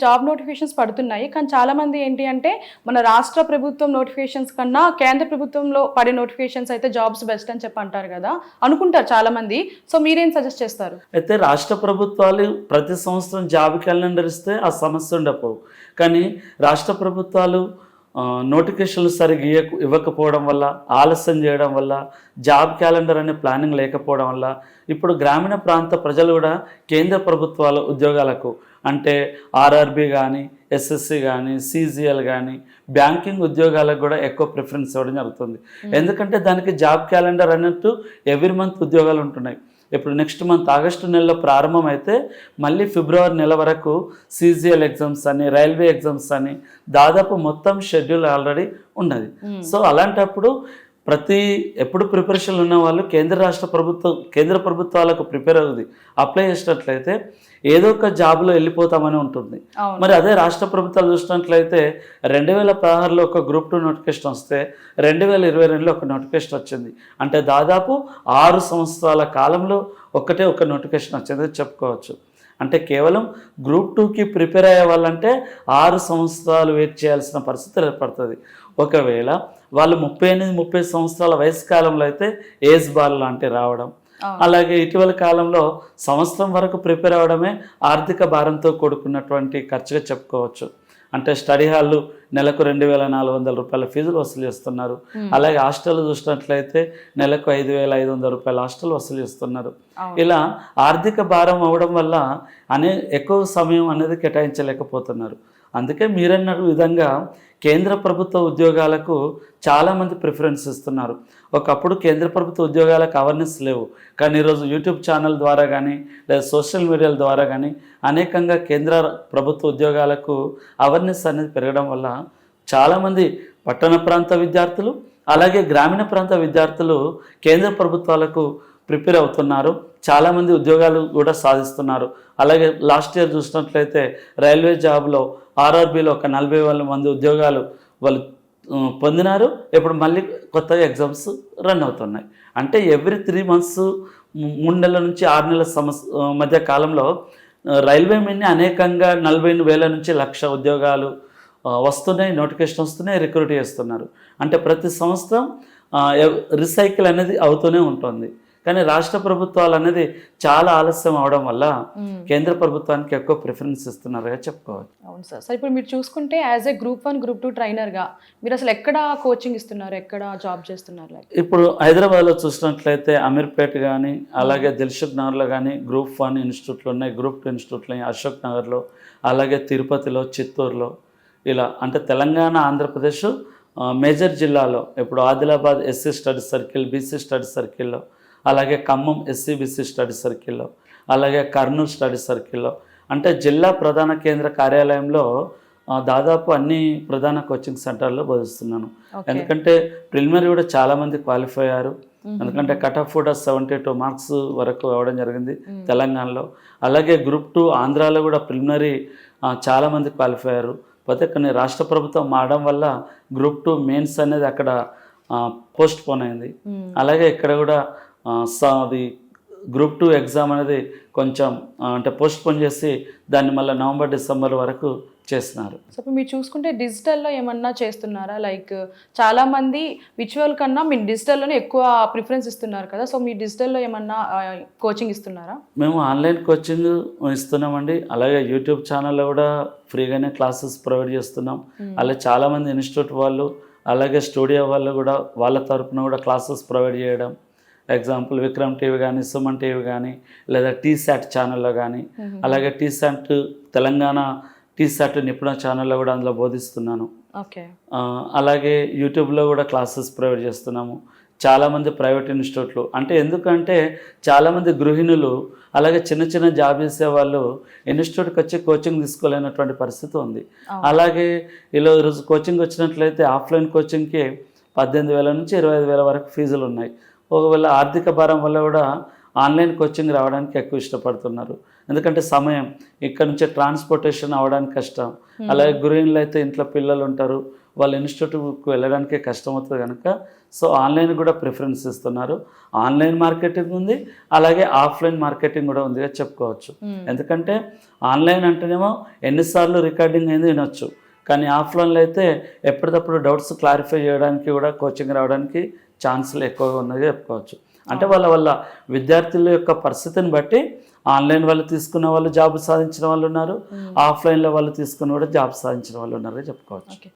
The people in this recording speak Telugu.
జాబ్ నోటిఫికేషన్స్ పడుతున్నాయి. కానీ చాలామంది ఏంటి అంటే మన రాష్ట్ర ప్రభుత్వం నోటిఫికేషన్స్ కన్నా కేంద్ర ప్రభుత్వంలో పడే నోటిఫికేషన్స్ అయితే జాబ్స్ బెస్ట్ అని చెప్పి అంటారు కదా, అనుకుంటారు చాలామంది. సో మీరేం సజెస్ట్ చేస్తారు? అయితే రాష్ట్ర ప్రభుత్వాలు ప్రతి సంవత్సరం జాబ్ క్యాలెండర్ ఇస్తే ఆ సమస్య ఉండకపోవు. కానీ రాష్ట్ర ప్రభుత్వాలు నోటిఫికేషన్లు సరిగ్గా ఇవ్వకపోవడం వల్ల, ఆలస్యం చేయడం వల్ల, జాబ్ క్యాలెండర్ అనే ప్లానింగ్ లేకపోవడం వల్ల ఇప్పుడు గ్రామీణ ప్రాంత ప్రజలు కూడా కేంద్ర ప్రభుత్వాల ఉద్యోగాలకు అంటే ఆర్ఆర్బి కానీ, ఎస్ఎస్సి కానీ, సిజిఎల్ కానీ, బ్యాంకింగ్ ఉద్యోగాలకు కూడా ఎక్కువ ప్రిఫరెన్స్ ఇవ్వడం జరుగుతుంది. ఎందుకంటే దానికి జాబ్ క్యాలెండర్ అన్నట్టు ఎవ్రీ మంత్ ఉద్యోగాలు ఉంటున్నాయి. ఇప్పుడు నెక్స్ట్ మంత్ ఆగస్టు నెలలో ప్రారంభమైతే మళ్ళీ ఫిబ్రవరి నెల వరకు సిజిఎల్ ఎగ్జామ్స్ అని, రైల్వే ఎగ్జామ్స్ అని దాదాపు మొత్తం షెడ్యూల్ ఆల్రెడీ ఉన్నది. సో అలాంటప్పుడు ఎప్పుడు ప్రిపరేషన్లు ఉన్న వాళ్ళు కేంద్ర ప్రభుత్వాలకు ప్రిపేర్ అవుతుంది అప్లై చేసినట్లయితే ఏదో ఒక జాబ్లో వెళ్ళిపోతామని ఉంటుంది. మరి అదే రాష్ట్ర ప్రభుత్వాలు చూసినట్లయితే 2016లో ఒక గ్రూప్ 2 నోటిఫికేషన్ వస్తే 2022లో ఒక నోటిఫికేషన్ వచ్చింది. అంటే దాదాపు 6 సంవత్సరాల కాలంలో ఒక నోటిఫికేషన్ వచ్చింది చెప్పుకోవచ్చు. అంటే కేవలం గ్రూప్ 2కి ప్రిపేర్ అయ్యే వాళ్ళంటే 6 సంవత్సరాలు వెయిట్ చేయాల్సిన పరిస్థితి ఏర్పడుతుంది. ఒకవేళ వాళ్ళు 38-30 సంవత్సరాల వయసు కాలంలో అయితే ఏజ్ బార్ లాంటివి రావడం, అలాగే ఇటీవల కాలంలో సంవత్సరం వరకు ప్రిపేర్ అవ్వడమే ఆర్థిక భారంతో కూడుకున్నటువంటి ఖర్చుగా చెప్పుకోవచ్చు. అంటే స్టడీ హాళ్ళు నెలకు 2,400 రూపాయల ఫీజులు వసూలు చేస్తున్నారు. అలాగే హాస్టల్ చూసినట్లయితే నెలకు 5,500 రూపాయల హాస్టల్ వసూలు చేస్తున్నారు. ఇలా ఆర్థిక భారం అవ్వడం వల్ల ఎక్కువ సమయం అనేది కేటాయించలేకపోతున్నారు. అందుకే మీరన్న విధంగా కేంద్ర ప్రభుత్వ ఉద్యోగాలకు చాలామంది ప్రిఫరెన్స్ ఇస్తున్నారు. ఒకప్పుడు కేంద్ర ప్రభుత్వ ఉద్యోగాలకు అవేర్నెస్ లేవు, కానీ ఈరోజు యూట్యూబ్ ఛానల్ ద్వారా కానీ లేదా సోషల్ మీడియాల ద్వారా కానీ అనేకంగా కేంద్ర ప్రభుత్వ ఉద్యోగాలకు అవేర్నెస్ అనేది పెరగడం వల్ల చాలామంది పట్టణ ప్రాంత విద్యార్థులు అలాగే గ్రామీణ ప్రాంత విద్యార్థులు కేంద్ర ప్రభుత్వాలకు ప్రిపేర్ అవుతున్నారు. చాలామంది ఉద్యోగాలు కూడా సాధిస్తున్నారు. అలాగే లాస్ట్ ఇయర్ చూసినట్లయితే రైల్వే జాబ్లో ఆర్ఆర్బీలో ఒక 40,000 మంది ఉద్యోగాలు వాళ్ళు పొందినారు. ఇప్పుడు మళ్ళీ కొత్తగా ఎగ్జామ్స్ రన్ అవుతున్నాయి. అంటే ఎవ్రీ 3 months 3 నెలల నుంచి 6 నెలల మధ్య కాలంలో రైల్వే మీద అనేకంగా 40,000 నుంచి 1,00,000 ఉద్యోగాలు వస్తున్నాయి, నోటిఫికేషన్ వస్తున్నాయి, రిక్రూట్ చేస్తున్నారు. అంటే ప్రతి సంవత్సరం రీసైకిల్ అనేది అవుతూనే ఉంటుంది. కానీ రాష్ట్ర ప్రభుత్వాలు అనేది చాలా ఆలస్యం అవడం వల్ల కేంద్ర ప్రభుత్వానికి ఎక్కువ ప్రిఫరెన్స్ ఇస్తున్నారుగా చెప్పుకోవచ్చు. అవును సార్. సార్ ఇప్పుడు మీరు చూసుకుంటే యాజ్ ఏ గ్రూప్ 1 గ్రూప్ 2 ట్రైనర్గా మీరు అసలు ఎక్కడ కోచింగ్ ఇస్తున్నారు, ఎక్కడ జాబ్ చేస్తున్నారు? ఇప్పుడు హైదరాబాద్లో చూసినట్లయితే అమీర్పేట్ కానీ అలాగే దిల్సుఖ్ నగర్లో కానీ గ్రూప్ 1 ఇన్స్టిట్యూట్లు ఉన్నాయి, గ్రూప్ 2 ఇన్స్టిట్యూట్లు ఉన్నాయి, అశోక్ నగర్లో, అలాగే తిరుపతిలో, చిత్తూరులో. ఇలా అంటే తెలంగాణ, ఆంధ్రప్రదేశ్ మేజర్ జిల్లాలో ఇప్పుడు Adilabad SC study circle, BC study సర్కిల్లో, అలాగే ఖమ్మం ఎస్సీ/బీసీ స్టడీ సర్కిల్లో, అలాగే కర్నూలు స్టడీ సర్కిల్లో, అంటే జిల్లా ప్రధాన కేంద్ర కార్యాలయంలో దాదాపు అన్ని ప్రధాన కోచింగ్ సెంటర్లో బోధిస్తున్నాను. ఎందుకంటే ప్రిలిమినరీ కూడా చాలామంది క్వాలిఫై అయ్యారు. ఎందుకంటే కట్ ఆఫ్ కూడా 72 మార్క్స్ వరకు అవ్వడం జరిగింది తెలంగాణలో. అలాగే గ్రూప్ 2 ఆంధ్రాలో కూడా ప్రిలిమినరీ చాలామంది క్వాలిఫై అయ్యారు. పోతే కొన్ని రాష్ట్ర ప్రభుత్వం మారడం వల్ల గ్రూప్ 2 మెయిన్స్ అనేది అక్కడ పోస్ట్ పోన్ అయింది. అలాగే ఇక్కడ కూడా అది గ్రూప్ 2 ఎగ్జామ్ అనేది కొంచెం అంటే పోస్ట్ పోన్ చేసి దాన్ని మళ్ళీ నవంబర్ డిసెంబర్ వరకు చేస్తున్నారు. సో ఇప్పుడు మీరు చూసుకుంటే డిజిటల్లో ఏమన్నా చేస్తున్నారా? లైక్ చాలామంది విజువల్ కన్నా మీరు డిజిటల్లోనే ఎక్కువ ప్రిఫరెన్స్ ఇస్తున్నారు కదా, సో మీ డిజిటల్లో ఏమన్నా కోచింగ్ ఇస్తున్నారా? మేము ఆన్లైన్ కోచింగ్ ఇస్తున్నామండి. అలాగే యూట్యూబ్ ఛానల్లో కూడా ఫ్రీగానే క్లాసెస్ ప్రొవైడ్ చేస్తున్నాం. అలాగే చాలామంది ఇన్స్టిట్యూట్ వాళ్ళు అలాగే స్టూడియో వాళ్ళు కూడా వాళ్ళ తరఫున కూడా క్లాసెస్ ప్రొవైడ్ చేయడం. ఎగ్జాంపుల్ విక్రమ్ టీవీ కానీ, సుమన్ టీవీ కానీ, లేదా టీశాట్ ఛానల్లో కానీ, అలాగే టీశాట్ తెలంగాణ టీశాట్ నిపుణ ఛానల్లో కూడా అందులో బోధిస్తున్నాను. అలాగే యూట్యూబ్లో కూడా క్లాసెస్ ప్రొవైడ్ చేస్తున్నాము. చాలామంది ప్రైవేట్ ఇన్స్టిట్యూట్లు అంటే ఎందుకంటే చాలామంది గృహిణులు అలాగే చిన్న చిన్న జాబ్ చేసే వాళ్ళు ఇన్స్టిట్యూట్కి వచ్చి కోచింగ్ తీసుకోలేనటువంటి పరిస్థితి ఉంది. అలాగే ఈరోజు కోచింగ్ వచ్చినట్లయితే ఆఫ్లైన్ కోచింగ్కి 18,000 నుంచి 25,000 వరకు ఫీజులు ఉన్నాయి. ఒకవేళ ఆర్థిక భారం వల్ల కూడా ఆన్లైన్ కోచింగ్ రావడానికి ఎక్కువ ఇష్టపడుతున్నారు. ఎందుకంటే సమయం ఇక్కడ నుంచి ట్రాన్స్పోర్టేషన్ అవ్వడానికి కష్టం. అలాగే గృహిణులు అయితే ఇంట్లో పిల్లలు ఉంటారు, వాళ్ళ ఇన్స్టిట్యూట్కి వెళ్ళడానికే కష్టం అవుతుంది కనుక సో ఆన్లైన్ కూడా ప్రిఫరెన్స్ ఇస్తున్నారు. ఆన్లైన్ మార్కెటింగ్ ఉంది, అలాగే ఆఫ్లైన్ మార్కెటింగ్ కూడా ఉందిగా చెప్పుకోవచ్చు. ఎందుకంటే ఆన్లైన్ అంటేనేమో ఎన్నిసార్లు రికార్డింగ్ అయింది వినొచ్చు, కానీ ఆఫ్లైన్లో అయితే ఎప్పటికప్పుడు డౌట్స్ క్లారిఫై చేయడానికి కూడా కోచింగ్ రావడానికి ఛాన్సులు ఎక్కువగా ఉన్నది చెప్పుకోవచ్చు. అంటే వాళ్ళ విద్యార్థుల యొక్క పరిస్థితిని బట్టి ఆన్లైన్ వాళ్ళు తీసుకున్న వాళ్ళు జాబ్ సాధించిన వాళ్ళు ఉన్నారు, ఆఫ్లైన్లో వాళ్ళు తీసుకున్న కూడా జాబ్ సాధించిన వాళ్ళు ఉన్నారు చెప్పుకోవచ్చు.